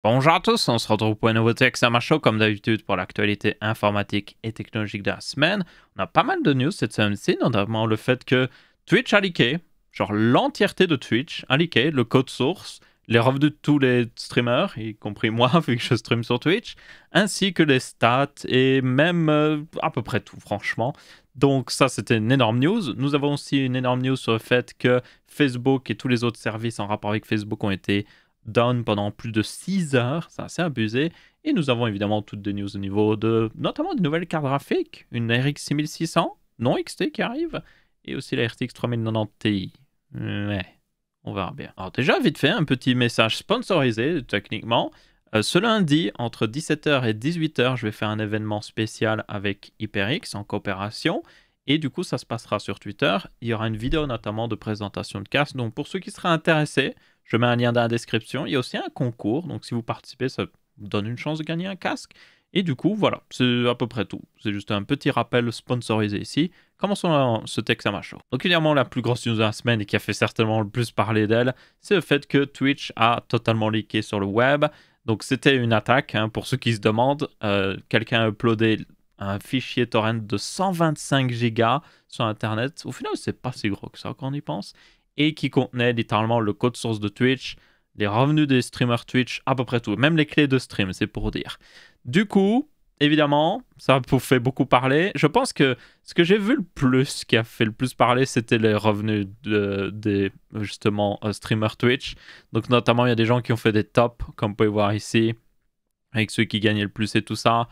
Bonjour à tous, on se retrouve pour une nouveau Texama Show comme d'habitude pour l'actualité informatique et technologique de la semaine. On a pas mal de news cette semaine-ci, notamment le fait que Twitch a leaké, genre l'entièreté de Twitch a leaké, le code source, les revenus de tous les streamers, y compris moi vu que je stream sur Twitch, ainsi que les stats et même à peu près tout franchement. Donc ça c'était une énorme news. Nous avons aussi une énorme news sur le fait que Facebook et tous les autres services en rapport avec Facebook ont été down pendant plus de 6 heures, c'est assez abusé. Et nous avons évidemment toutes des news au niveau de, notamment de nouvelles cartes graphiques, une RX 6600, non XT qui arrive, et aussi la RTX 3090 Ti. Ouais, on verra bien. Alors déjà, vite fait, un petit message sponsorisé, techniquement. Ce lundi, entre 17h et 18h, je vais faire un événement spécial avec HyperX en coopération. Et du coup, ça se passera sur Twitter. Il y aura une vidéo notamment de présentation de casque. Donc pour ceux qui seraient intéressés, je mets un lien dans la description. Il y a aussi un concours. Donc si vous participez, ça vous donne une chance de gagner un casque. Et du coup, voilà, c'est à peu près tout. C'est juste un petit rappel sponsorisé ici. Commençons ce Texama Show. Donc évidemment, la plus grosse news de la semaine et qui a fait certainement le plus parler d'elle, c'est le fait que Twitch a totalement leaké sur le web. Donc c'était une attaque, hein, pour ceux qui se demandent. Quelqu'un a uploadé un fichier torrent de 125 gigas sur Internet. Au final, c'est pas si gros que ça quand on y pense. Et qui contenait littéralement le code source de Twitch, les revenus des streamers Twitch, à peu près tout. Même les clés de stream, c'est pour dire. Du coup, évidemment, ça vous fait beaucoup parler. Je pense que ce que j'ai vu le plus, qui a fait le plus parler, c'était les revenus des, justement, streamers Twitch. Donc notamment, il y a des gens qui ont fait des tops, comme vous pouvez voir ici, avec ceux qui gagnaient le plus et tout ça.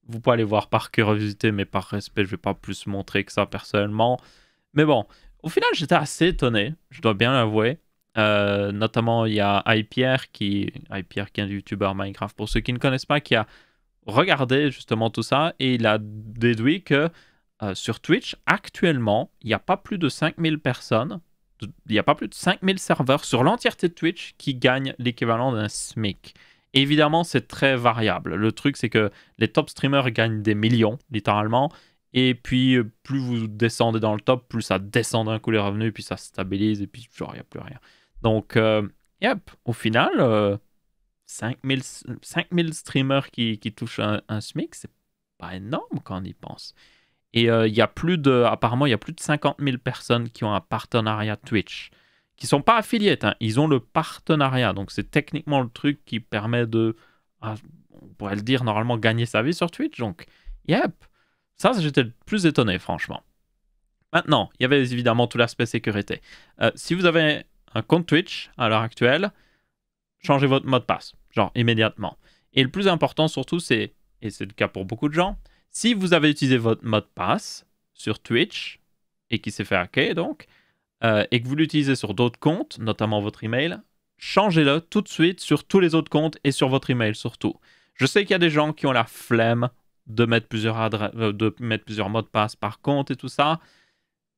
Vous pouvez aller voir par curiosité, mais par respect, je vais pas plus montrer que ça personnellement. Mais bon, au final, j'étais assez étonné, je dois bien l'avouer. Notamment, il y a iPierre qui est un youtubeur Minecraft, pour ceux qui ne connaissent pas, qui a regardé justement tout ça et il a déduit que sur Twitch, actuellement, il n'y a pas plus de 5000 personnes, il n'y a pas plus de 5000 serveurs sur l'entièreté de Twitch qui gagnent l'équivalent d'un SMIC. Évidemment, c'est très variable. Le truc, c'est que les top streamers gagnent des millions, littéralement. Et puis, plus vous descendez dans le top, plus ça descend d'un coup les revenus, puis ça se stabilise, et puis genre, il n'y a plus rien. Donc, yep, au final, 5000 streamers qui touchent un SMIC, c'est pas énorme quand on y pense. Et il y a apparemment, il y a plus de 50 000 personnes qui ont un partenariat Twitch, qui sont pas affiliés, hein, ils ont le partenariat. Donc c'est techniquement le truc qui permet de, on pourrait le dire normalement, gagner sa vie sur Twitch. Donc, yep, ça j'étais le plus étonné, franchement. Maintenant, il y avait évidemment tout l'aspect sécurité. Si vous avez un compte Twitch à l'heure actuelle, changez votre mot de passe, genre immédiatement. Et le plus important surtout, c'est, et c'est le cas pour beaucoup de gens, si vous avez utilisé votre mot de passe sur Twitch et qui s'est fait hacker donc, et que vous l'utilisez sur d'autres comptes, notamment votre email, changez-le tout de suite sur tous les autres comptes et sur votre email surtout. Je sais qu'il y a des gens qui ont la flemme de mettre de mettre plusieurs mots de passe par compte et tout ça.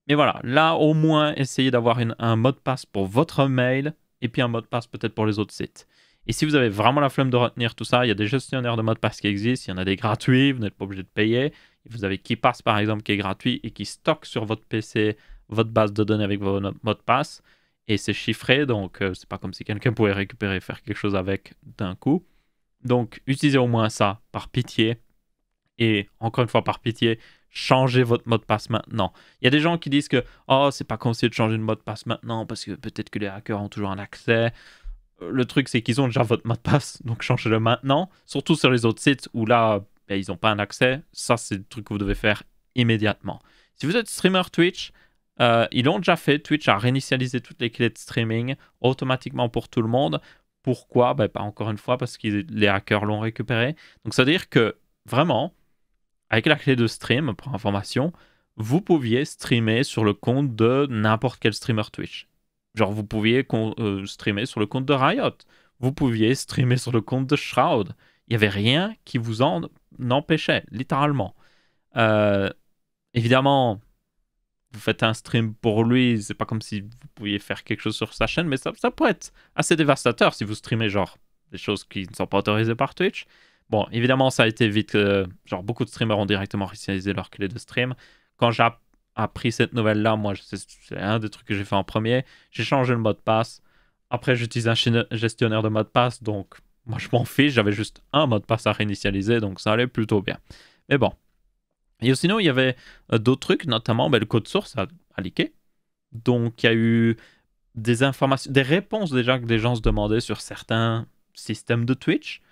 Mais voilà, là au moins essayez d'avoir un mot de passe pour votre mail et puis un mot de passe peut-être pour les autres sites. Et si vous avez vraiment la flemme de retenir tout ça, il y a des gestionnaires de mots de passe qui existent, il y en a des gratuits, vous n'êtes pas obligé de payer. Vous avez KeePass par exemple qui est gratuit et qui stocke sur votre PC votre base de données avec vos mots de passe. Et c'est chiffré, donc c'est pas comme si quelqu'un pouvait récupérer et faire quelque chose avec d'un coup. Donc utilisez au moins ça, par pitié. Et encore une fois, par pitié, changez votre mot de passe maintenant. Il y a des gens qui disent que oh, c'est pas conseillé de changer de mot de passe maintenant parce que peut-être que les hackers ont toujours un accès. Le truc, c'est qu'ils ont déjà votre mot de passe, donc changez-le maintenant. Surtout sur les autres sites où là, ben, ils n'ont pas un accès. Ça, c'est le truc que vous devez faire immédiatement. Si vous êtes streamer Twitch, ils l'ont déjà fait. Twitch a réinitialisé toutes les clés de streaming automatiquement pour tout le monde. Pourquoi? Ben, pas encore une fois, parce que les hackers l'ont récupéré. Donc, ça veut dire que vraiment, avec la clé de stream, pour information, vous pouviez streamer sur le compte de n'importe quel streamer Twitch. Genre, vous pouviez streamer sur le compte de Riot. Vous pouviez streamer sur le compte de Shroud. Il n'y avait rien qui vous en empêchait, littéralement. Évidemment, vous faites un stream pour lui, c'est pas comme si vous pouviez faire quelque chose sur sa chaîne, mais ça pourrait être assez dévastateur si vous streamez genre des choses qui ne sont pas autorisées par Twitch. Bon, évidemment, ça a été vite. Genre, beaucoup de streamers ont directement réinitialisé leur clé de stream. Quand j'ai appris cette nouvelle-là, moi, c'est un des trucs que j'ai fait en premier. J'ai changé le mot de passe. Après, j'utilise un gestionnaire de mot de passe, donc moi je m'en fiche, j'avais juste un mot de passe à réinitialiser, donc ça allait plutôt bien. Mais bon. Et sinon, il y avait d'autres trucs, notamment le code source a leaké. Donc il y a eu des informations, des réponses déjà que des gens se demandaient sur certains systèmes de Twitch.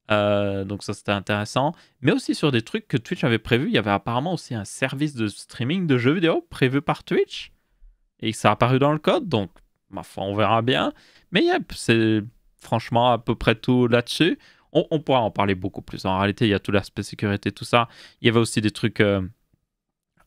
Donc ça c'était intéressant. Mais aussi sur des trucs que Twitch avait prévus. Il y avait apparemment aussi un service de streaming de jeux vidéo prévu par Twitch. Et ça a apparu dans le code. Donc ma foi, on verra bien. Mais yep, c'est franchement à peu près tout là-dessus. On pourra en parler beaucoup plus. En réalité, il y a tout l'aspect sécurité, tout ça. Il y avait aussi des trucs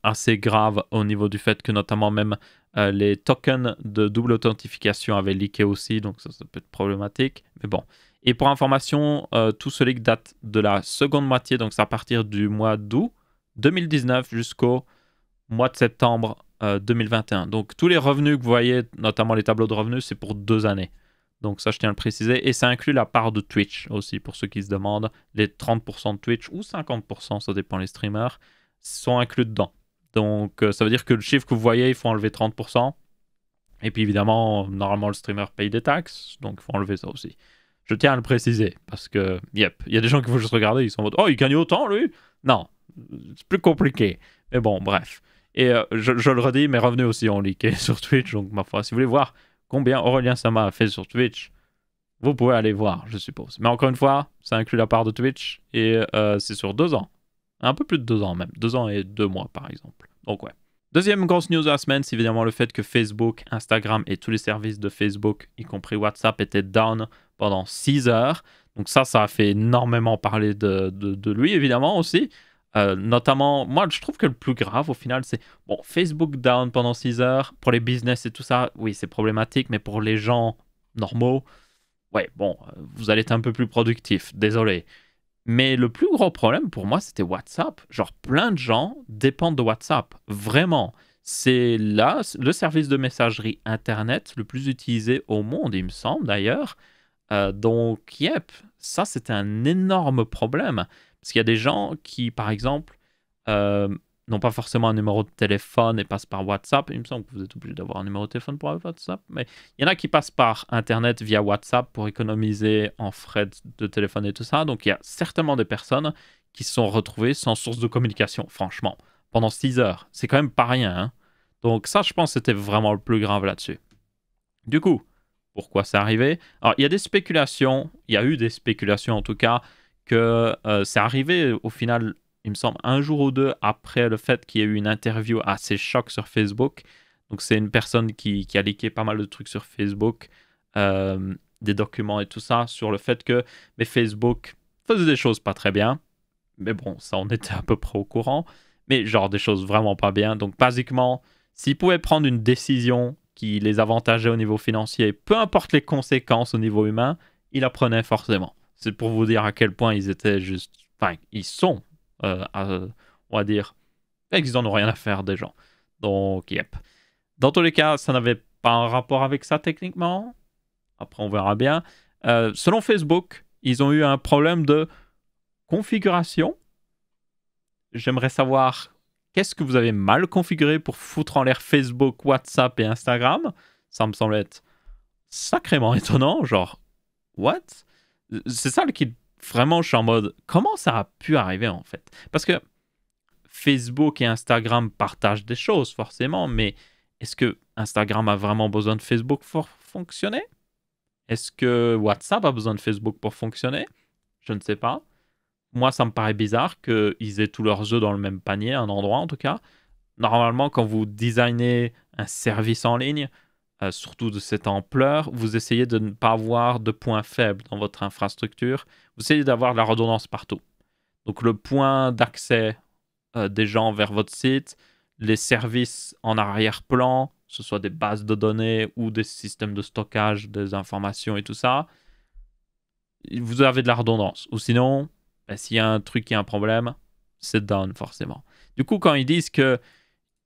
assez graves au niveau du fait que notamment même les tokens de double authentification avaient leaké aussi. Donc ça peut être problématique. Mais bon. Et pour information, tout ce leak date de la seconde moitié. Donc c'est à partir du mois d'août 2019 jusqu'au mois de septembre 2021. Donc tous les revenus que vous voyez, notamment les tableaux de revenus, c'est pour 2 années. Donc ça, je tiens à le préciser. Et ça inclut la part de Twitch aussi, pour ceux qui se demandent. Les 30% de Twitch ou 50%, ça dépend les streamers, sont inclus dedans. Donc ça veut dire que le chiffre que vous voyez, il faut enlever 30%. Et puis évidemment, normalement, le streamer paye des taxes. Donc il faut enlever ça aussi. Je tiens à le préciser. Parce que, yep, il y a des gens qui vont juste regarder, ils sont en mode « Oh, il gagne autant, lui ?» Non, c'est plus compliqué. Mais bon, bref. Et je le redis, mes revenus aussi ont leaké sur Twitch. Donc ma foi, si vous voulez voir combien Aurélien Sama a fait sur Twitch, vous pouvez aller voir, je suppose. Mais encore une fois, ça inclut la part de Twitch et c'est sur 2 ans. Un peu plus de 2 ans même. 2 ans et 2 mois, par exemple. Donc ouais. Deuxième grosse news de la semaine, c'est évidemment le fait que Facebook, Instagram et tous les services de Facebook, y compris WhatsApp, étaient down pendant 6 heures. Donc ça a fait énormément parler de lui, évidemment, aussi. Notamment, moi, je trouve que le plus grave, au final, c'est... Bon, Facebook down pendant 6 heures. Pour les business et tout ça, oui, c'est problématique. Mais pour les gens normaux, ouais, bon, vous allez être un peu plus productif. Désolé. Mais le plus gros problème, pour moi, c'était WhatsApp. Genre, plein de gens dépendent de WhatsApp. Vraiment. C'est là le service de messagerie Internet le plus utilisé au monde, il me semble, d'ailleurs. Donc, yep, ça, c'était un énorme problème. Parce qu'il y a des gens qui, par exemple, n'ont pas forcément un numéro de téléphone et passent par WhatsApp. Il me semble que vous êtes obligé d'avoir un numéro de téléphone pour avoir WhatsApp. Mais il y en a qui passent par Internet via WhatsApp pour économiser en frais de téléphone et tout ça. Donc, il y a certainement des personnes qui se sont retrouvées sans source de communication, franchement, pendant 6 heures. C'est quand même pas rien. Hein. Donc, ça, je pense que c'était vraiment le plus grave là-dessus. Du coup, pourquoi c'est arrivé? Alors, il y a des spéculations. Il y a eu des spéculations, en tout cas, que c'est arrivé au final, il me semble, 1 jour ou 2 après le fait qu'il y ait eu une interview assez choc sur Facebook. Donc c'est une personne qui a leaké pas mal de trucs sur Facebook, des documents et tout ça, sur le fait que Facebook faisait des choses pas très bien. Mais bon, ça on était à peu près au courant. Mais genre des choses vraiment pas bien. Donc basiquement, s'ils pouvaient prendre une décision qui les avantageait au niveau financier, peu importe les conséquences au niveau humain, ils la prenaient forcément. C'est pour vous dire à quel point ils étaient juste... Enfin, ils sont, on va dire, ils n'en ont rien à faire des gens. Donc, yep. Dans tous les cas, ça n'avait pas un rapport avec ça techniquement. Après, on verra bien. Selon Facebook, ils ont eu un problème de configuration. J'aimerais savoir qu'est-ce que vous avez mal configuré pour foutre en l'air Facebook, WhatsApp et Instagram. Ça me semble être sacrément étonnant. Genre, what? C'est ça qui vraiment je suis en mode comment ça a pu arriver en fait, parce que Facebook et Instagram partagent des choses forcément, mais est-ce que Instagram a vraiment besoin de Facebook pour fonctionner? Est-ce que WhatsApp a besoin de Facebook pour fonctionner? Je ne sais pas. Moi ça me paraît bizarre qu'ils aient tous leurs œufs dans le même panier, un endroit en tout cas. Normalement quand vous designez un service en ligne, surtout de cette ampleur, vous essayez de ne pas avoir de points faibles dans votre infrastructure. Vous essayez d'avoir de la redondance partout. Donc le point d'accès des gens vers votre site, les services en arrière-plan, que ce soit des bases de données ou des systèmes de stockage des informations et tout ça, vous avez de la redondance. Ou sinon, s'il y a un truc qui a un problème, c'est down forcément. Du coup, quand ils disent qu'il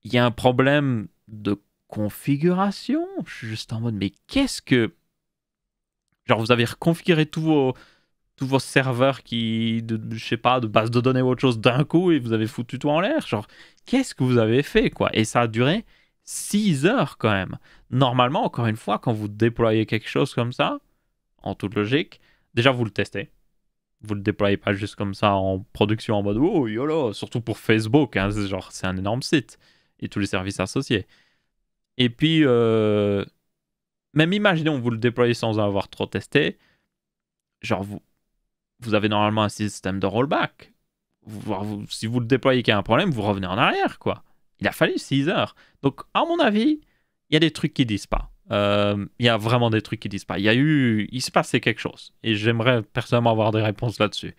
y a un problème de configuration, je suis juste en mode mais qu'est-ce que... Genre vous avez reconfiguré tous vos serveurs je sais pas, de base de données ou autre chose d'un coup et vous avez foutu tout en l'air. Genre qu'est-ce que vous avez fait quoi? Et ça a duré 6 heures quand même. Normalement, encore une fois, quand vous déployez quelque chose comme ça, en toute logique, déjà vous le testez. Vous le déployez pas juste comme ça en production en mode oh yolo, surtout pour Facebook, hein, c'est un énorme site et tous les services associés. Et puis, même imaginons vous le déployez sans avoir trop testé, genre vous avez normalement un système de rollback. Si vous le déployez qu'il y a un problème, vous revenez en arrière, quoi. Il a fallu 6 heures. Donc, à mon avis, il y a des trucs qui disent pas. Il y a vraiment des trucs qui disent pas. Il se passait quelque chose. Et j'aimerais personnellement avoir des réponses là-dessus.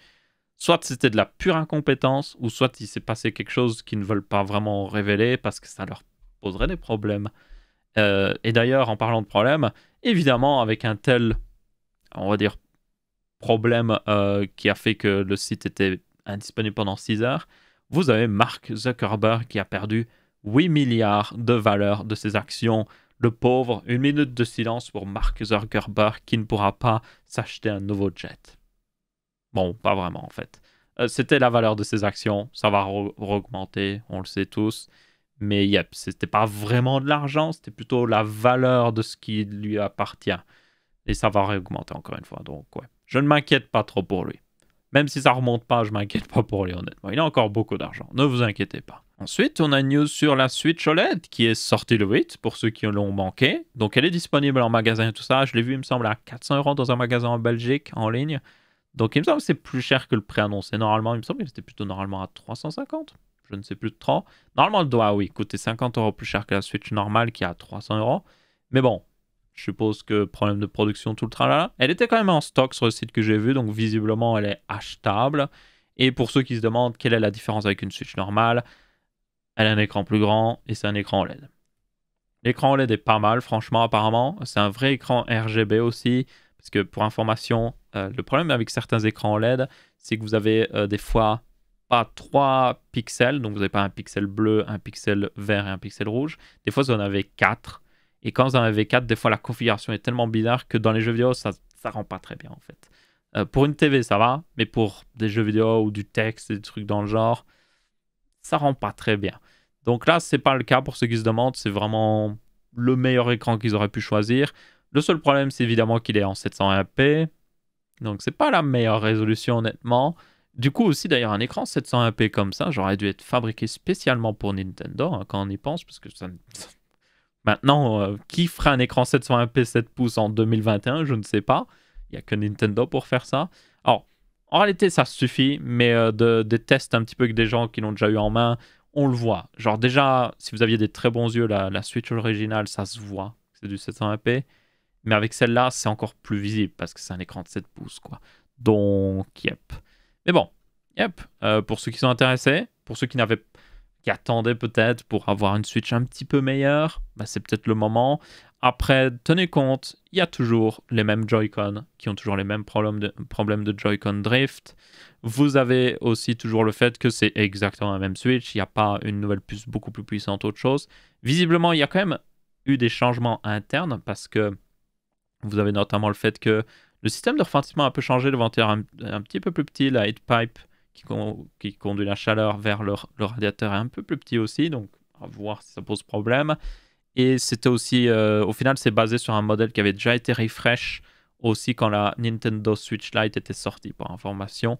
Soit c'était de la pure incompétence, ou soit il s'est passé quelque chose qu'ils ne veulent pas vraiment révéler parce que ça leur poserait des problèmes. Et d'ailleurs, en parlant de problèmes, évidemment, avec un tel, on va dire, problème qui a fait que le site était indisponible pendant 6 heures, vous avez Mark Zuckerberg qui a perdu 8 milliards de valeur de ses actions. Le pauvre, 1 minute de silence pour Mark Zuckerberg qui ne pourra pas s'acheter un nouveau jet. Bon, pas vraiment en fait. C'était la valeur de ses actions, ça va augmenter, on le sait tous. Mais yep, c'était pas vraiment de l'argent, c'était plutôt la valeur de ce qui lui appartient. Et ça va réaugmenter encore une fois. Donc ouais, je ne m'inquiète pas trop pour lui. Même si ça remonte pas, je m'inquiète pas pour lui honnêtement. Il a encore beaucoup d'argent, ne vous inquiétez pas. Ensuite, on a une news sur la Switch OLED qui est sortie le 8 pour ceux qui l'ont manqué. Donc elle est disponible en magasin et tout ça. Je l'ai vu, il me semble, à 400 € dans un magasin en Belgique en ligne. Donc il me semble que c'est plus cher que le prix annoncé. Normalement, il me semble que c'était plutôt normalement à 350. Je ne sais plus trop. Normalement, elle doit, oui, coûter 50 € plus cher que la Switch normale qui est à 300 €. Mais bon, je suppose que problème de production, tout le tralala. Elle était quand même en stock sur le site que j'ai vu, donc visiblement, elle est achetable. Et pour ceux qui se demandent quelle est la différence avec une Switch normale, elle a un écran plus grand et c'est un écran OLED. L'écran OLED est pas mal, franchement, apparemment. C'est un vrai écran RGB aussi. Parce que pour information, le problème avec certains écrans OLED, c'est que vous avez des fois pas 3 pixels. Donc vous n'avez pas un pixel bleu, un pixel vert et un pixel rouge. Des fois, vous en avez 4. Et quand vous en avez 4, des fois, la configuration est tellement bizarre que dans les jeux vidéo, ça rend pas très bien, en fait. Pour une TV, ça va. Mais pour des jeux vidéo ou du texte, des trucs dans le genre, ça rend pas très bien. Donc là, c'est pas le cas pour ceux qui se demandent. C'est vraiment le meilleur écran qu'ils auraient pu choisir. Le seul problème, c'est évidemment qu'il est en 720p. Donc, c'est pas la meilleure résolution, honnêtement. Du coup, aussi, d'ailleurs, un écran 720p comme ça, j'aurais dû être fabriqué spécialement pour Nintendo, hein, quand on y pense, parce que ça... Maintenant, qui fera un écran 720p 7 pouces en 2021? Je ne sais pas. Il n'y a que Nintendo pour faire ça. Alors, en réalité, ça suffit, mais des tests un petit peu avec des gens qui l'ont déjà eu en main, on le voit. Genre, déjà, si vous aviez des très bons yeux, la Switch originale, ça se voit. C'est du 720p. Mais avec celle-là, c'est encore plus visible parce que c'est un écran de 7 pouces, quoi. Donc, yep. Mais bon, yep. Pour ceux qui sont intéressés, pour ceux qui attendaient peut-être pour avoir une Switch un petit peu meilleure, bah, c'est peut-être le moment. Après, tenez compte, il y a toujours les mêmes Joy-Con qui ont toujours les mêmes problèmes de Joy-Con drift. Vous avez aussi toujours le fait que c'est exactement la même Switch. Il n'y a pas une nouvelle puce beaucoup plus puissante, autre chose. Visiblement, il y a quand même eu des changements internes parce que vous avez notamment le fait que le système de refroidissement a un peu changé, le ventilateur un petit peu plus petit, la heat pipe qui conduit la chaleur vers le radiateur est un peu plus petit aussi, donc à voir si ça pose problème. Et c'était aussi, au final, c'est basé sur un modèle qui avait déjà été refresh aussi quand la Nintendo Switch Lite était sortie, pour information.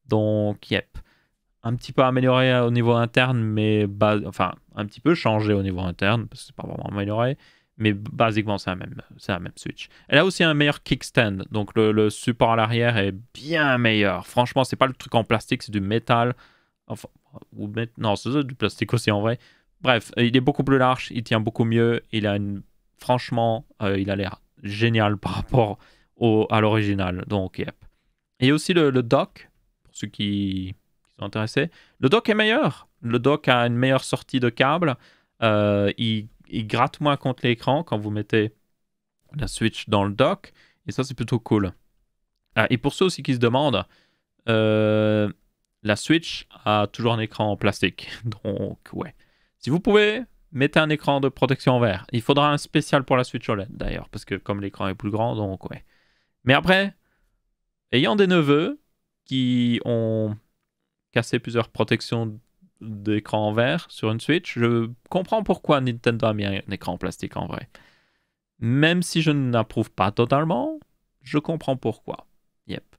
Donc, yep. Un petit peu amélioré au niveau interne, mais enfin, un petit peu changé au niveau interne, parce que c'est pas vraiment amélioré. Mais basiquement, c'est la même Switch. Elle a aussi un meilleur kickstand. Donc, le support à l'arrière est bien meilleur. Franchement, c'est pas le truc en plastique, c'est du métal. Enfin, non, c'est du plastique aussi en vrai. Bref, il est beaucoup plus large, il tient beaucoup mieux. Franchement, il a l'air génial par rapport à l'original. Donc, yep. Et aussi le dock, pour ceux qui sont intéressés. Le dock est meilleur. Le dock a une meilleure sortie de câble. Il gratte moins contre l'écran quand vous mettez la Switch dans le dock. Et ça, c'est plutôt cool. Et pour ceux aussi qui se demandent, la Switch a toujours un écran en plastique. Donc, ouais. Si vous pouvez, mettez un écran de protection en verre. Il faudra un spécial pour la Switch OLED, d'ailleurs, parce que comme l'écran est plus grand, donc ouais. Mais après, ayant des neveux qui ont cassé plusieurs protections d'écran en verre sur une Switch, je comprends pourquoi Nintendo a mis un écran en plastique en vrai. Même si je n'approuve pas totalement, je comprends pourquoi. Yep.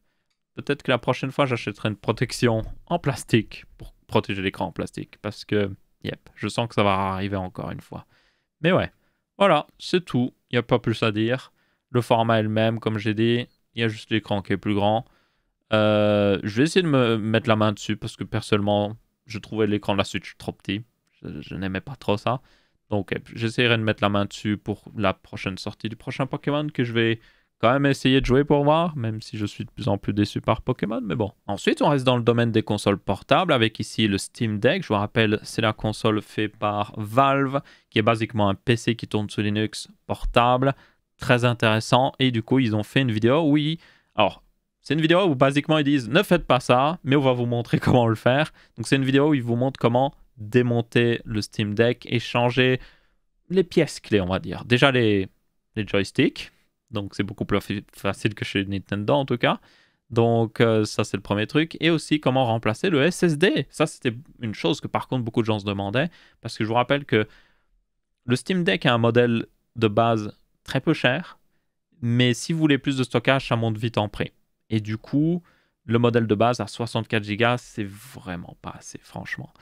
peut-être que la prochaine fois, j'achèterai une protection en plastique pour protéger l'écran en plastique. Parce que, yep, je sens que ça va arriver encore une fois. Mais ouais, voilà, c'est tout. Il n'y a pas plus à dire. Le format est le même, comme j'ai dit. Il y a juste l'écran qui est plus grand. Je vais essayer de me mettre la main dessus parce que personnellement, je trouvais l'écran de la Switch trop petit. Je n'aimais pas trop ça. Donc, j'essaierai de mettre la main dessus pour la prochaine sortie du prochain Pokémon que je vais quand même essayer de jouer pour voir, même si je suis de plus en plus déçu par Pokémon, mais bon. Ensuite, on reste dans le domaine des consoles portables avec ici le Steam Deck. Je vous rappelle, c'est la console faite par Valve, qui est basiquement un PC qui tourne sous Linux portable. Très intéressant. Et du coup, ils ont fait une vidéo où alors, c'est une vidéo où basiquement ils disent ne faites pas ça, mais on va vous montrer comment le faire. Donc c'est une vidéo où ils vous montrent comment démonter le Steam Deck et changer les pièces clés, on va dire. Déjà les joysticks, donc c'est beaucoup plus facile que chez Nintendo en tout cas. Donc ça c'est le premier truc. Et aussi comment remplacer le SSD. Ça c'était une chose que par contre beaucoup de gens se demandaient, parce que je vous rappelle que le Steam Deck a un modèle de base très peu cher, mais si vous voulez plus de stockage, ça monte vite en prix. Et du coup, le modèle de base à 64 Go, c'est vraiment pas assez, franchement.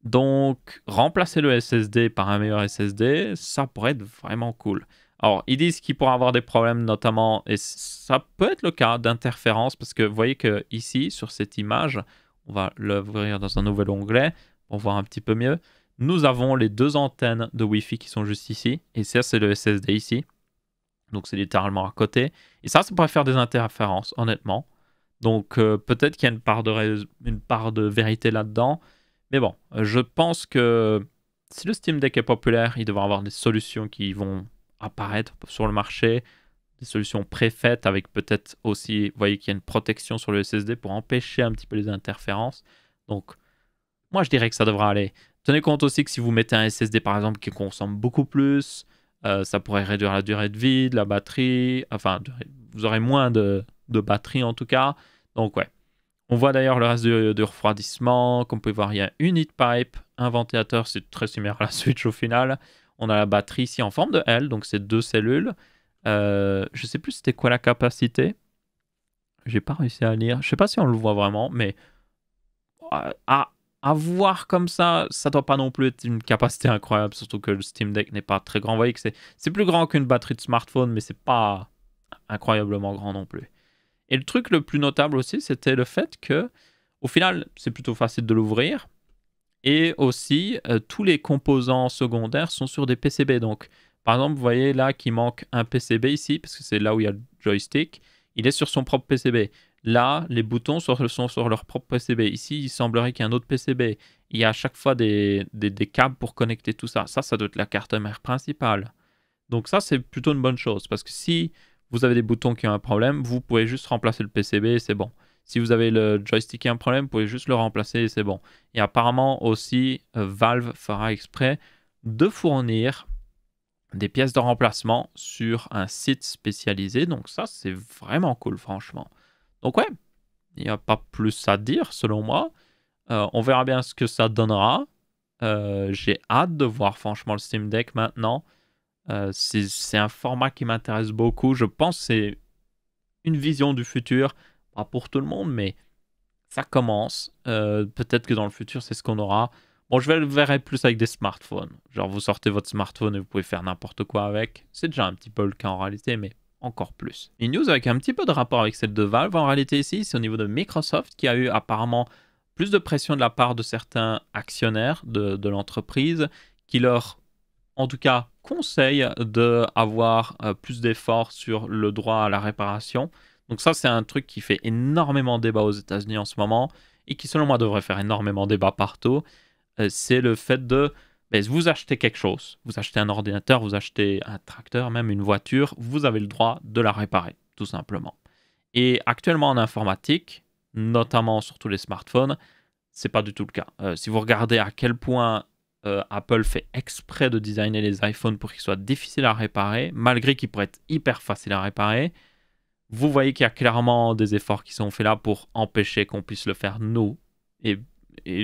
Donc, remplacer le SSD par un meilleur SSD, ça pourrait être vraiment cool. Alors, ils disent qu'il pourra avoir des problèmes, notamment, et ça peut être le cas, d'interférence, parce que vous voyez que ici, sur cette image, on va l'ouvrir dans un nouvel onglet pour voir un petit peu mieux. Nous avons les deux antennes de Wi-Fi qui sont juste ici, et ça, c'est le SSD ici. Donc c'est littéralement à côté. Et ça pourrait faire des interférences, honnêtement. Donc peut-être qu'il y a une part de vérité là-dedans. Mais bon, je pense que si le Steam Deck est populaire, il devrait avoir des solutions qui vont apparaître sur le marché. Des solutions préfaites avec peut-être aussi, vous voyez qu'il y a une protection sur le SSD pour empêcher un petit peu les interférences. Donc moi je dirais que ça devrait aller. Tenez compte aussi que si vous mettez un SSD par exemple qui consomme beaucoup plus, ça pourrait réduire la durée de vie de la batterie. Enfin, vous aurez moins de batterie en tout cas. Donc ouais. On voit d'ailleurs le reste du refroidissement. Comme vous pouvez voir, il y a une heat pipe, un ventilateur, c'est très similaire à la Switch au final. On a la batterie ici en forme de L, donc c'est 2 cellules. Je sais plus c'était quoi la capacité. J'ai pas réussi à lire. Je sais pas si on le voit vraiment, mais à voir comme ça doit pas non plus être une capacité incroyable, surtout que le Steam Deck n'est pas très grand. Vous voyez que c'est plus grand qu'une batterie de smartphone, mais c'est pas incroyablement grand non plus. Et le truc le plus notable aussi, c'était le fait que, au final, c'est plutôt facile de l'ouvrir. Et aussi, tous les composants secondaires sont sur des PCB. Donc, par exemple, vous voyez là qu'il manque un PCB ici, parce que c'est là où il y a le joystick. Il est sur son propre PCB. Là, les boutons sont sur leur propre PCB. Ici, il semblerait qu'il y ait un autre PCB. Il y a à chaque fois des câbles pour connecter tout ça. Ça doit être la carte mère principale. Donc ça, c'est plutôt une bonne chose. Parce que si vous avez des boutons qui ont un problème, vous pouvez juste remplacer le PCB et c'est bon. Si vous avez le joystick qui a un problème, vous pouvez juste le remplacer et c'est bon. Et apparemment aussi, Valve fera exprès de fournir des pièces de remplacement sur un site spécialisé. Donc ça, c'est vraiment cool, franchement. Donc ouais, il n'y a pas plus à dire, selon moi. On verra bien ce que ça donnera. J'ai hâte de voir, franchement, le Steam Deck maintenant. C'est un format qui m'intéresse beaucoup. Je pense que c'est une vision du futur. Pas pour tout le monde, mais ça commence. Peut-être que dans le futur, c'est ce qu'on aura. Bon, je le verrai plus avec des smartphones. Genre, vous sortez votre smartphone et vous pouvez faire n'importe quoi avec. C'est déjà un petit peu le cas en réalité, mais encore plus. Une news avec un petit peu de rapport avec celle de Valve, en réalité ici, c'est au niveau de Microsoft qui a eu apparemment plus de pression de la part de certains actionnaires de l'entreprise qui leur, en tout cas, conseillent d'avoir plus d'efforts sur le droit à la réparation. Donc ça, c'est un truc qui fait énormément débat aux États-Unis en ce moment et qui, selon moi, devrait faire énormément débat partout. C'est le fait de vous achetez quelque chose, vous achetez un ordinateur, vous achetez un tracteur, même une voiture, vous avez le droit de la réparer, tout simplement. Et actuellement en informatique, notamment sur tous les smartphones, c'est pas du tout le cas. Si vous regardez à quel point Apple fait exprès de designer les iPhones pour qu'ils soient difficiles à réparer, malgré qu'ils pourraient être hyper faciles à réparer, vous voyez qu'il y a clairement des efforts qui sont faits là pour empêcher qu'on puisse le faire nous et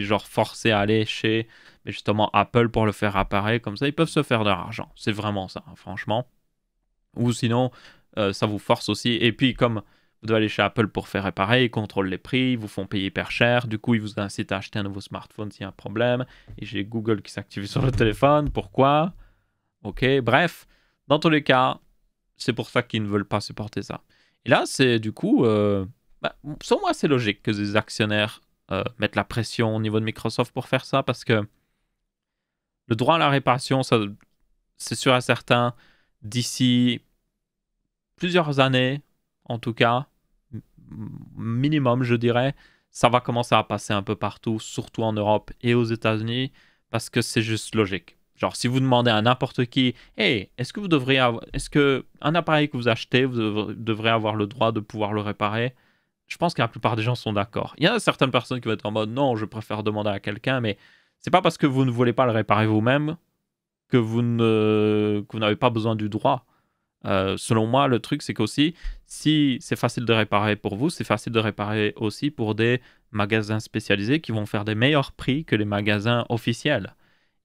genre forcer à aller chez justement Apple pour le faire réparer. Comme ça, ils peuvent se faire de l'argent. C'est vraiment ça, hein, franchement. Ou sinon, ça vous force aussi. Et puis, comme Vous devez aller chez Apple pour faire réparer, ils contrôlent les prix, ils vous font payer hyper cher. Du coup, ils vous incitent à acheter un nouveau smartphone s'il y a un problème. Et j'ai Google qui s'active sur le téléphone. Pourquoi? Ok, bref. Dans tous les cas, c'est pour ça qu'ils ne veulent pas supporter ça. Et là, c'est du coup... selon moi, c'est logique que les actionnaires mettent la pression au niveau de Microsoft pour faire ça, parce que le droit à la réparation, ça, c'est sûr et certain, d'ici plusieurs années, en tout cas, minimum, je dirais, ça va commencer à passer un peu partout, surtout en Europe et aux États-Unis, parce que c'est juste logique. Genre, si vous demandez à n'importe qui, hey, est-ce que un appareil que vous achetez, vous devrez avoir le droit de pouvoir le réparer? Je pense que la plupart des gens sont d'accord. Il y a certaines personnes qui vont être en mode, non, je préfère demander à quelqu'un, mais c'est pas parce que vous ne voulez pas le réparer vous-même que vous n'avez pas besoin du droit. Selon moi, le truc, c'est qu'aussi, si c'est facile de réparer pour vous, c'est facile de réparer aussi pour des magasins spécialisés qui vont faire des meilleurs prix que les magasins officiels.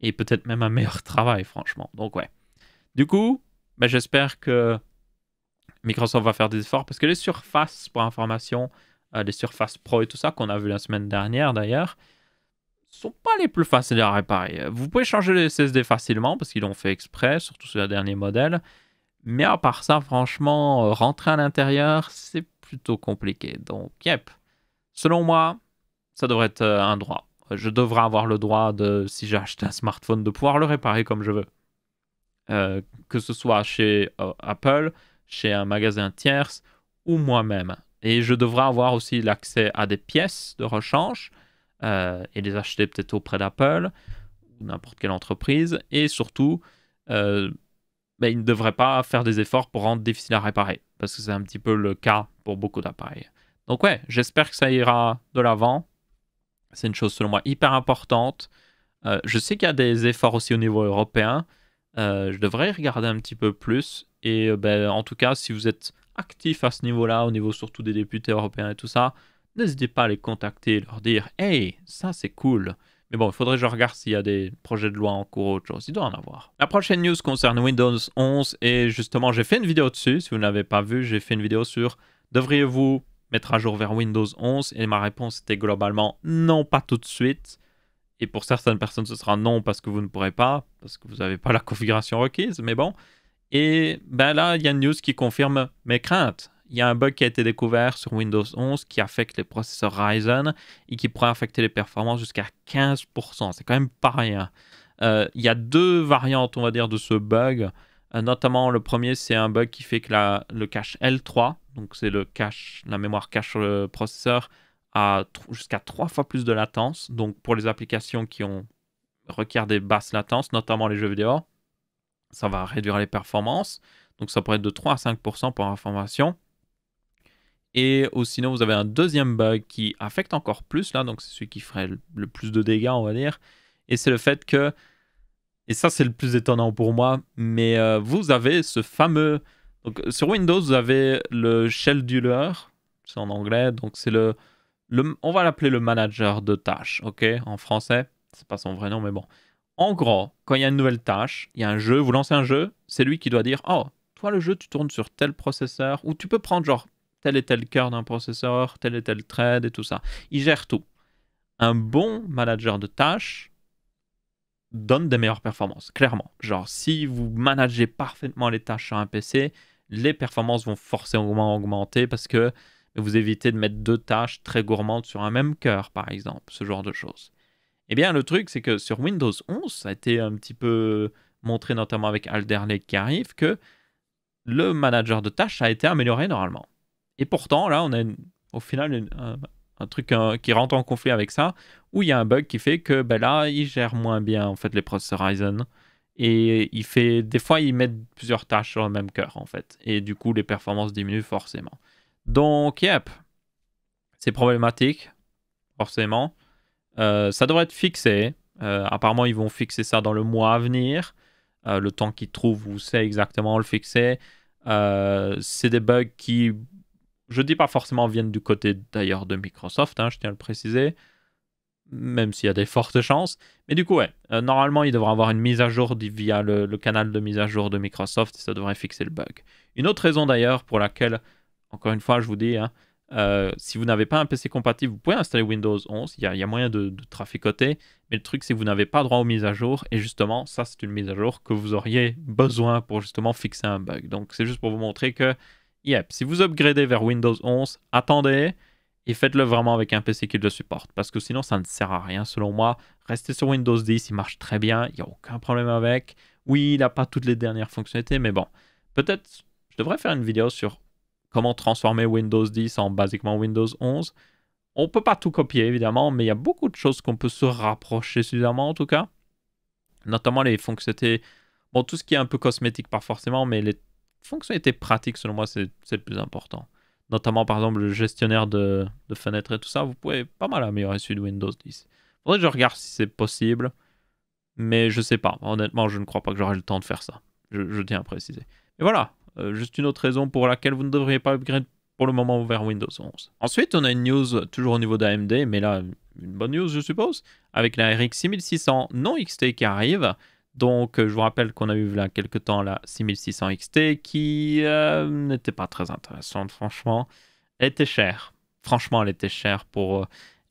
Et peut-être même un meilleur travail, franchement. Donc, ouais. Du coup, j'espère que Microsoft va faire des efforts, parce que les surfaces, pour information, les surfaces Pro et tout ça, qu'on a vu la semaine dernière d'ailleurs, sont pas les plus faciles à réparer. Vous pouvez changer les SSD facilement, parce qu'ils l'ont fait exprès, surtout sur le dernier modèle. Mais à part ça, franchement, rentrer à l'intérieur, c'est plutôt compliqué. Donc, yep. Selon moi, ça devrait être un droit. Je devrais avoir le droit de, si j'ai acheté un smartphone, de pouvoir le réparer comme je veux. Que ce soit chez Apple, chez un magasin tierce ou moi-même. Et je devrais avoir aussi l'accès à des pièces de rechange et les acheter peut-être auprès d'Apple ou n'importe quelle entreprise. Et surtout, il ne devrait pas faire des efforts pour rendre difficile à réparer, parce que c'est un petit peu le cas pour beaucoup d'appareils. Donc ouais, j'espère que ça ira de l'avant. C'est une chose selon moi hyper importante. Je sais qu'il y a des efforts aussi au niveau européen. Je devrais y regarder un petit peu plus. Et en tout cas, si vous êtes actif à ce niveau-là, au niveau surtout des députés européens et tout ça, n'hésitez pas à les contacter et leur dire « Hey, ça c'est cool !» Mais bon, il faudrait que je regarde s'il y a des projets de loi en cours ou autre chose. Il doit en avoir. La prochaine news concerne Windows 11. Et justement, j'ai fait une vidéo dessus. Si vous ne l'avez pas vu, j'ai fait une vidéo sur « Devriez-vous mettre à jour vers Windows 11 ?» Et ma réponse était globalement « Non, pas tout de suite ». Et pour certaines personnes, ce sera non parce que vous ne pourrez pas, parce que vous n'avez pas la configuration requise, mais bon. Et là, il y a une news qui confirme mes craintes. Il y a un bug qui a été découvert sur Windows 11 qui affecte les processeurs Ryzen et qui pourrait affecter les performances jusqu'à 15%. C'est quand même pas rien. Il y a deux variantes, on va dire, de ce bug. Notamment, le premier, c'est un bug qui fait que le cache L3, donc c'est la mémoire cache sur le processeur, a jusqu'à 3 fois plus de latence. Donc pour les applications qui requièrent des basses latences, notamment les jeux vidéo, ça va réduire les performances. Donc ça pourrait être de 3 à 5% pour information. Et sinon, vous avez un deuxième bug qui affecte encore plus, là, donc c'est celui qui ferait le plus de dégâts, on va dire. Et c'est le fait que, et ça c'est le plus étonnant pour moi, mais vous avez ce fameux... Donc sur Windows, vous avez le scheduler, c'est en anglais, donc c'est on va l'appeler le manager de tâches, ok, en français. C'est pas son vrai nom, mais bon. En gros, quand il y a une nouvelle tâche, il y a un jeu, vous lancez un jeu, c'est lui qui doit dire « Oh, toi le jeu, tu tournes sur tel processeur, ou tu peux prendre genre tel et tel cœur d'un processeur, tel et tel thread et tout ça. » Il gère tout. Un bon manager de tâches donne des meilleures performances, clairement. Genre, si vous managez parfaitement les tâches sur un PC, les performances vont forcément augmenter parce que vous évitez de mettre deux tâches très gourmandes sur un même cœur, par exemple, ce genre de choses. Eh bien, le truc, c'est que sur Windows 11, ça a été un petit peu montré, notamment avec Alder Lake qui arrive, que le manager de tâches a été amélioré normalement. Et pourtant, là, on a au final un truc qui rentre en conflit avec ça, où il y a un bug qui fait que là, il gère moins bien en fait les processeurs Ryzen. Et des fois, il met plusieurs tâches sur le même cœur, en fait. Et du coup, les performances diminuent forcément. Donc, yep, c'est problématique, forcément. Ça devrait être fixé. Apparemment, ils vont fixer ça dans le mois à venir. Le temps qu'ils trouvent où c'est exactement le fixer. C'est des bugs qui, je dis pas forcément viennent du côté d'ailleurs de Microsoft, je tiens à le préciser, même s'il y a des fortes chances. Mais du coup, ouais, normalement, il devrait avoir une mise à jour via le canal de mise à jour de Microsoft et ça devrait fixer le bug. Une autre raison d'ailleurs pour laquelle encore une fois, je vous dis, hein, si vous n'avez pas un PC compatible, vous pouvez installer Windows 11. Il y a moyen de traficoter. Mais le truc, c'est que vous n'avez pas droit aux mises à jour. Et justement, ça, c'est une mise à jour que vous auriez besoin pour justement fixer un bug. Donc, c'est juste pour vous montrer que, yep, si vous upgradez vers Windows 11, attendez et faites-le vraiment avec un PC qui le supporte. Parce que sinon, ça ne sert à rien, selon moi. Restez sur Windows 10, il marche très bien. Il n'y a aucun problème avec. Oui, il n'a pas toutes les dernières fonctionnalités, mais bon. Peut-être, je devrais faire une vidéo sur comment transformer Windows 10 en basiquement Windows 11. On ne peut pas tout copier, évidemment, mais il y a beaucoup de choses qu'on peut se rapprocher suffisamment, en tout cas. Notamment les fonctionnalités, bon, tout ce qui est un peu cosmétique, pas forcément, mais les fonctionnalités pratiques, selon moi, c'est le plus important. Notamment, par exemple, le gestionnaire de fenêtres et tout ça, vous pouvez pas mal améliorer celui de Windows 10. Faudrait que je regarde si c'est possible, mais je sais pas. Honnêtement, je ne crois pas que j'aurai le temps de faire ça. Je tiens à préciser. Et voilà, juste une autre raison pour laquelle vous ne devriez pas upgrade pour le moment vers Windows 11. Ensuite, on a une news toujours au niveau d'AMD, mais là, une bonne news, je suppose, avec la RX 6600 non XT qui arrive. Donc, je vous rappelle qu'on a eu là quelques temps la 6600 XT qui n'était pas très intéressante, franchement. Elle était chère. Franchement, elle était chère pour...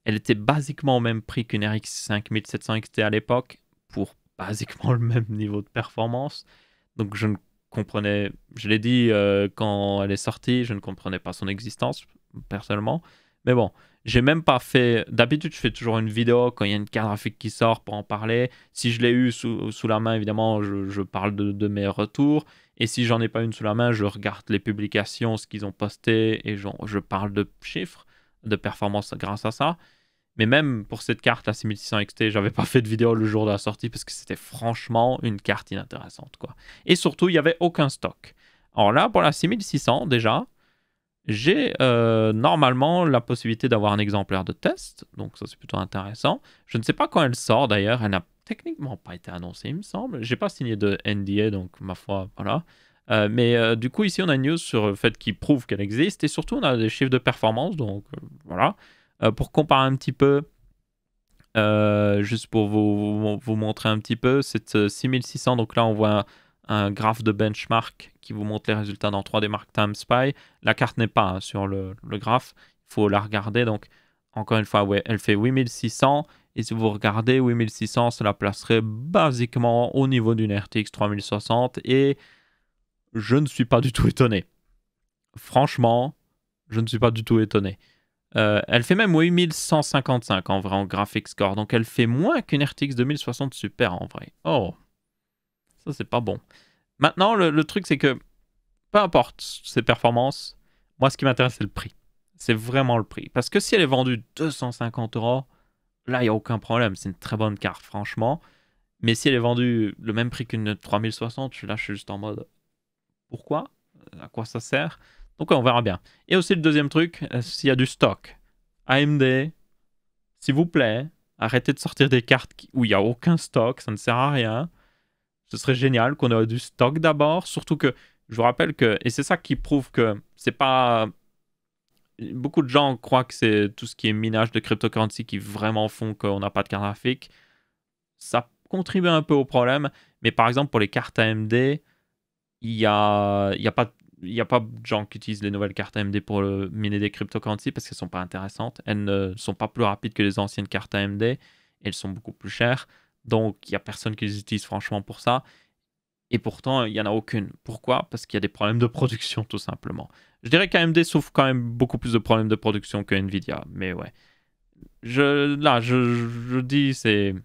elle était basiquement au même prix qu'une RX 5700 XT à l'époque, pour basiquement le même niveau de performance. Donc, je ne comprenais... Je l'ai dit quand elle est sortie, je ne comprenais pas son existence, personnellement. Mais bon, j'ai même pas fait... D'habitude, je fais toujours une vidéo quand il y a une carte graphique qui sort pour en parler. Si je l'ai eu sous la main, évidemment, je parle de mes retours. Et si j'en ai pas une sous la main, je regarde les publications, ce qu'ils ont posté, et je parle de chiffres, de performance grâce à ça. Mais même pour cette carte, la 6600 XT, j'avais pas fait de vidéo le jour de la sortie parce que c'était franchement une carte inintéressante, quoi. Et surtout, il n'y avait aucun stock. Alors là, pour la 6600, déjà, j'ai normalement la possibilité d'avoir un exemplaire de test, donc ça c'est plutôt intéressant. Je ne sais pas quand elle sort d'ailleurs, elle n'a techniquement pas été annoncée, il me semble. J'ai pas signé de NDA, donc ma foi, voilà. Mais du coup, ici on a une news sur le fait qu'il prouve qu'elle existe et surtout on a des chiffres de performance, donc voilà. Pour comparer un petit peu, juste pour vous montrer un petit peu, cette 6600, donc là on voit un graphe de benchmark qui vous montre les résultats dans 3D Mark Time Spy. La carte n'est pas sur le graphe, il faut la regarder. Donc, encore une fois, ouais, elle fait 8600. Et si vous regardez 8600, cela placerait basiquement au niveau d'une RTX 3060. Et je ne suis pas du tout étonné. Franchement, je ne suis pas du tout étonné. Elle fait même 8155 en vrai en graphics score. Donc, elle fait moins qu'une RTX 2060 Super en vrai. Oh, ça, c'est pas bon. Maintenant, le truc, c'est que peu importe ses performances, moi, ce qui m'intéresse, c'est le prix. C'est vraiment le prix. Parce que si elle est vendue 250 €, là, il n'y a aucun problème. C'est une très bonne carte, franchement. Mais si elle est vendue le même prix qu'une 3060, là, je suis juste en mode pourquoi? À quoi ça sert? Donc, ouais, on verra bien. Et aussi, le deuxième truc, s'il y a du stock. AMD, s'il vous plaît, arrêtez de sortir des cartes où il n'y a aucun stock. Ça ne sert à rien. Ce serait génial qu'on ait du stock d'abord, surtout que je vous rappelle que, et c'est ça qui prouve que c'est pas... Beaucoup de gens croient que c'est tout ce qui est minage de cryptocurrency qui vraiment font qu'on n'a pas de carte graphique. Ça contribue un peu au problème, mais par exemple pour les cartes AMD, il y a pas de gens qui utilisent les nouvelles cartes AMD pour miner des cryptocurrencies parce qu'elles ne sont pas intéressantes. Elles ne sont pas plus rapides que les anciennes cartes AMD. Et elles sont beaucoup plus chères. Donc, il n'y a personne qui les utilise franchement pour ça. Et pourtant, il n'y en a aucune. Pourquoi? Parce qu'il y a des problèmes de production, tout simplement. Je dirais qu'AMD souffre quand même beaucoup plus de problèmes de production que Nvidia. Mais ouais. Je dis, c'est...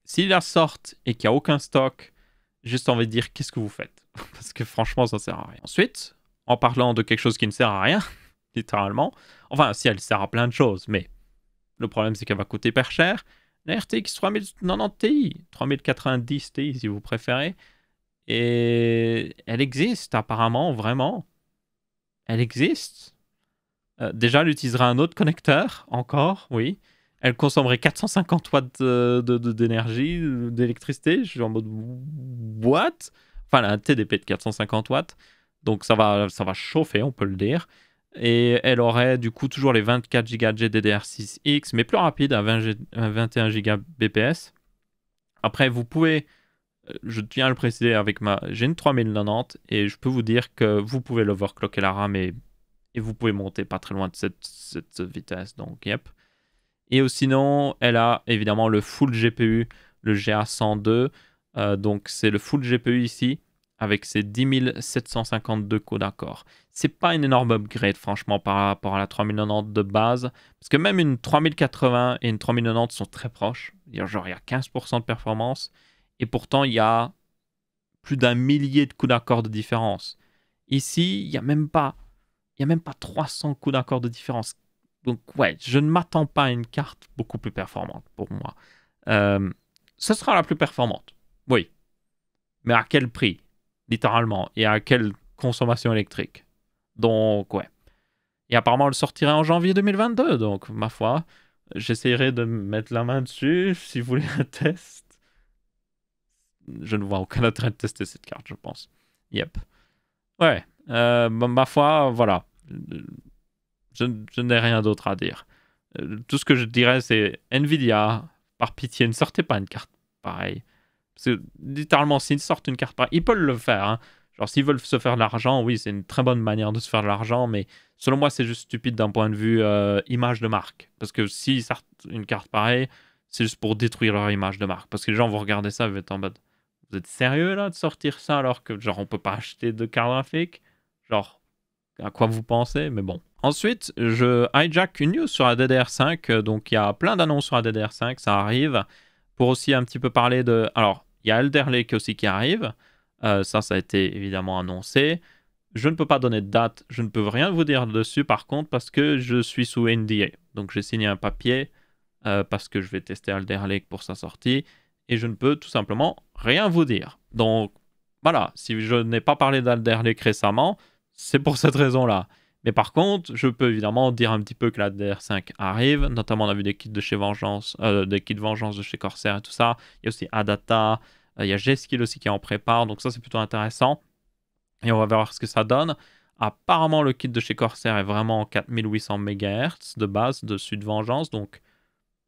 S'ils la sortent et qu'il n'y a aucun stock, juste envie de dire, qu'est-ce que vous faites? Parce que franchement, ça ne sert à rien. Ensuite, en parlant de quelque chose qui ne sert à rien, littéralement, enfin, si elle sert à plein de choses, mais le problème, c'est qu'elle va coûter pas cher. La RTX 3090 Ti, 3090 Ti si vous préférez, et elle existe apparemment, vraiment. Elle existe. Déjà, elle utilisera un autre connecteur, encore, oui. Elle consommerait 450 watts d'énergie, d'électricité. Je suis en mode, what? Enfin, elle a un TDP de 450 watts. Donc, ça va chauffer, on peut le dire. Et elle aurait du coup toujours les 24 Go GDDR6X, mais plus rapide à 21 Go bps. Après, vous pouvez, je tiens à le préciser, j'ai une 3090 et je peux vous dire que vous pouvez l'overclocker la RAM et Et vous pouvez monter pas très loin de cette vitesse. Donc, yep. Et sinon, elle a évidemment le full GPU, le GA102. Donc, c'est le full GPU ici, avec ses 10 752 codes core. C'est pas une énorme upgrade, franchement, par rapport à la 3090 de base. Parce que même une 3080 et une 3090 sont très proches. Genre, il y a 15% de performance. Et pourtant, il y a plus d'un millier de coups d'accord de différence. Ici, il n'y a même pas 300 coups d'accord de différence. Donc, ouais, je ne m'attends pas à une carte beaucoup plus performante pour moi. Ce sera la plus performante, oui. Mais à quel prix, littéralement, et à quelle consommation électrique? Donc, ouais. Et apparemment, elle sortirait en janvier 2022. Donc, ma foi, j'essaierai de mettre la main dessus si vous voulez un test. Je ne vois aucun intérêt de tester cette carte, je pense. Yep. Ouais. Ma foi, voilà. Je n'ai rien d'autre à dire. Tout ce que je dirais, c'est Nvidia, par pitié, ne sortez pas une carte pareille. Parce que, littéralement, s'ils sortent une carte pareille, ils peuvent le faire. Hein. Genre, s'ils veulent se faire de l'argent, oui, c'est une très bonne manière de se faire de l'argent, mais selon moi, c'est juste stupide d'un point de vue image de marque. Parce que s'ils sortent une carte pareille, c'est juste pour détruire leur image de marque. Parce que les gens vont regarder ça et vont être en mode, vous êtes sérieux là de sortir ça alors que, genre, on peut pas acheter de carte graphique? Genre, à quoi vous pensez? Mais bon. Ensuite, je hijack une news sur la DDR5. Donc, il y a plein d'annonces sur la DDR5, ça arrive. Pour aussi un petit peu parler de... Alors, il y a Alder Lake aussi qui arrive. Ça a été évidemment annoncé. Je ne peux pas donner de date. Je ne peux rien vous dire dessus, par contre, parce que je suis sous NDA. Donc, j'ai signé un papier parce que je vais tester Alder Lake pour sa sortie. Et je ne peux tout simplement rien vous dire. Donc, voilà. Si je n'ai pas parlé d'Alder Lake récemment, c'est pour cette raison-là. Mais par contre, je peux évidemment dire un petit peu que la DR5 arrive. Notamment, on a vu des kits de chez Vengeance, des kits Vengeance de chez Corsair et tout ça. Il y a aussi Adata. Il y a G-Skill aussi qui est en prépare. Donc ça, c'est plutôt intéressant. Et on va voir ce que ça donne. Apparemment, le kit de chez Corsair est vraiment en 4800 MHz de base dessus de Vengeance. Donc,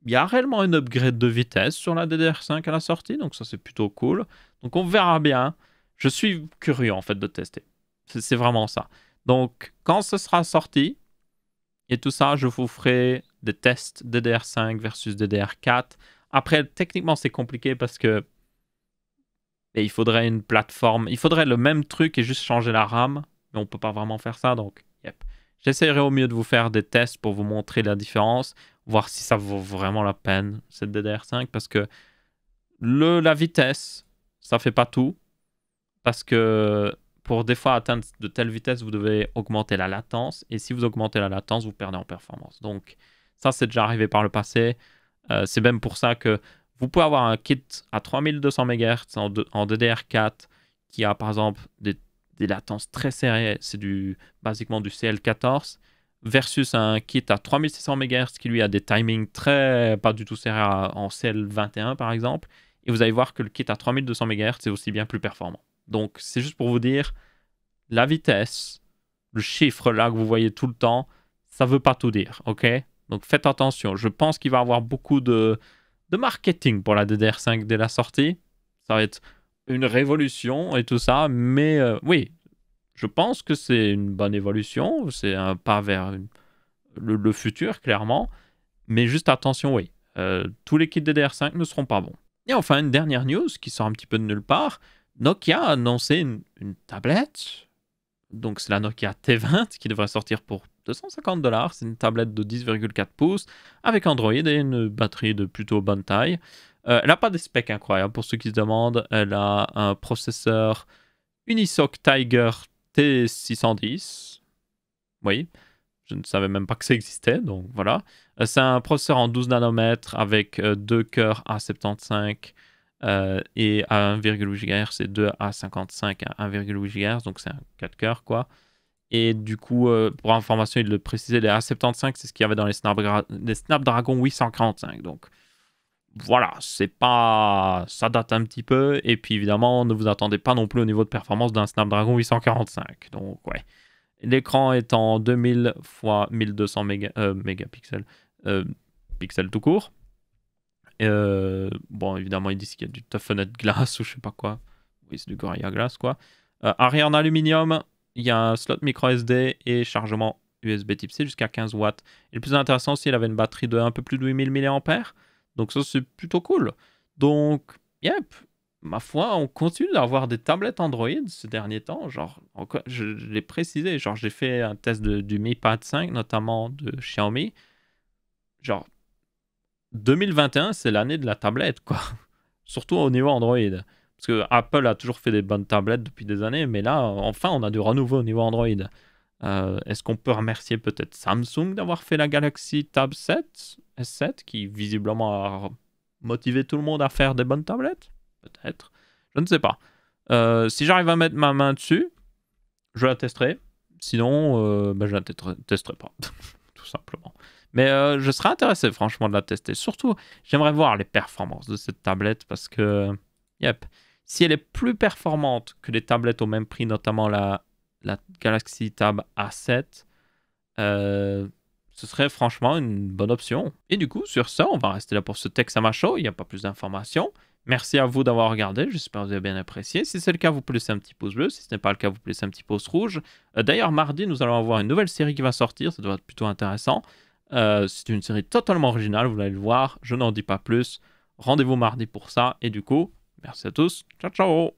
il y a réellement une upgrade de vitesse sur la DDR5 à la sortie. Donc ça, c'est plutôt cool. Donc on verra bien. Je suis curieux, en fait, de tester. C'est vraiment ça. Donc, quand ce sera sorti, et tout ça, je vous ferai des tests DDR5 versus DDR4. Après, techniquement, c'est compliqué parce que il faudrait une plateforme. Il faudrait le même truc et juste changer la RAM. Mais on ne peut pas vraiment faire ça. Donc, yep. J'essaierai au mieux de vous faire des tests pour vous montrer la différence. Voir si ça vaut vraiment la peine, cette DDR5. Parce que la vitesse, ça fait pas tout. Parce que pour des fois atteindre de telles vitesses, vous devez augmenter la latence. Et si vous augmentez la latence, vous perdez en performance. Donc, ça, c'est déjà arrivé par le passé. C'est même pour ça que vous pouvez avoir un kit à 3200 MHz en DDR4 qui a, par exemple, des latences très serrées. C'est basiquement du CL14 versus un kit à 3600 MHz qui, lui, a des timings pas du tout serrés en CL21, par exemple. Et vous allez voir que le kit à 3200 MHz est aussi bien plus performant. Donc, c'est juste pour vous dire, la vitesse, le chiffre là que vous voyez tout le temps, ça ne veut pas tout dire, ok? Donc, faites attention. Je pense qu'il va y avoir beaucoup de marketing pour la DDR5 dès la sortie. Ça va être une révolution et tout ça, mais oui, je pense que c'est une bonne évolution. C'est un pas vers le futur, clairement. Mais juste attention, oui. Tous les kits DDR5 ne seront pas bons. Et enfin, une dernière news qui sort un petit peu de nulle part. Nokia a annoncé une tablette. Donc, c'est la Nokia T20 qui devrait sortir pour 250 $. C'est une tablette de 10,4 pouces avec Android et une batterie de plutôt bonne taille. Elle n'a pas des specs incroyables pour ceux qui se demandent. Elle a un processeur Unisoc Tiger T610. Oui, je ne savais même pas que ça existait, donc voilà. C'est un processeur en 12 nanomètres avec 2 cœurs A75 et à 1,8 GHz, c'est 2 A55 à 1,8 GHz, donc c'est un 4 cœurs, quoi. Et du coup, pour information, il le précisait, les A75, c'est ce qu'il y avait dans les Snapdragon 845, donc voilà, c'est pas... ça date un petit peu, et puis évidemment, ne vous attendez pas non plus au niveau de performance d'un Snapdragon 845, donc ouais. L'écran est en 2000 x 1200 mégapixels, pixels tout court. Bon, évidemment, ils disent qu'il y a du Toughness Glass ou je sais pas quoi. Oui, c'est du Gorilla Glass, quoi. Arrière en aluminium, il y a un slot micro SD et chargement USB type C jusqu'à 15 watts. Et le plus intéressant aussi, elle avait une batterie de un peu plus de 8000 mAh. Donc ça, c'est plutôt cool. Donc, yep, ma foi, on continue d'avoir des tablettes Android ces derniers temps. Genre, je l'ai précisé, genre j'ai fait un test du Mi Pad 5, notamment de Xiaomi. Genre, 2021, c'est l'année de la tablette, quoi. Surtout au niveau Android. Parce que Apple a toujours fait des bonnes tablettes depuis des années, mais là, enfin, on a du renouveau au niveau Android. Est-ce qu'on peut remercier peut-être Samsung d'avoir fait la Galaxy Tab 7, S7, qui visiblement a motivé tout le monde à faire des bonnes tablettes? Peut-être. Je ne sais pas. Si j'arrive à mettre ma main dessus, je la testerai. Sinon, je la testerai pas, tout simplement. Mais je serais intéressé, franchement, de la tester. Surtout, j'aimerais voir les performances de cette tablette parce que, yep, si elle est plus performante que les tablettes au même prix, notamment la Galaxy Tab A7, ce serait franchement une bonne option. Et du coup, sur ça, on va rester là pour ce Texama Show. Il n'y a pas plus d'informations. Merci à vous d'avoir regardé. J'espère que vous avez bien apprécié. Si c'est le cas, vous pouvez laisser un petit pouce bleu. Si ce n'est pas le cas, vous pouvez laisser un petit pouce rouge. D'ailleurs, mardi, nous allons avoir une nouvelle série qui va sortir. Ça doit être plutôt intéressant. C'est une série totalement originale. Vous allez le voir. Je n'en dis pas plus. Rendez-vous mardi pour ça. Et du coup, merci à tous. Ciao, ciao.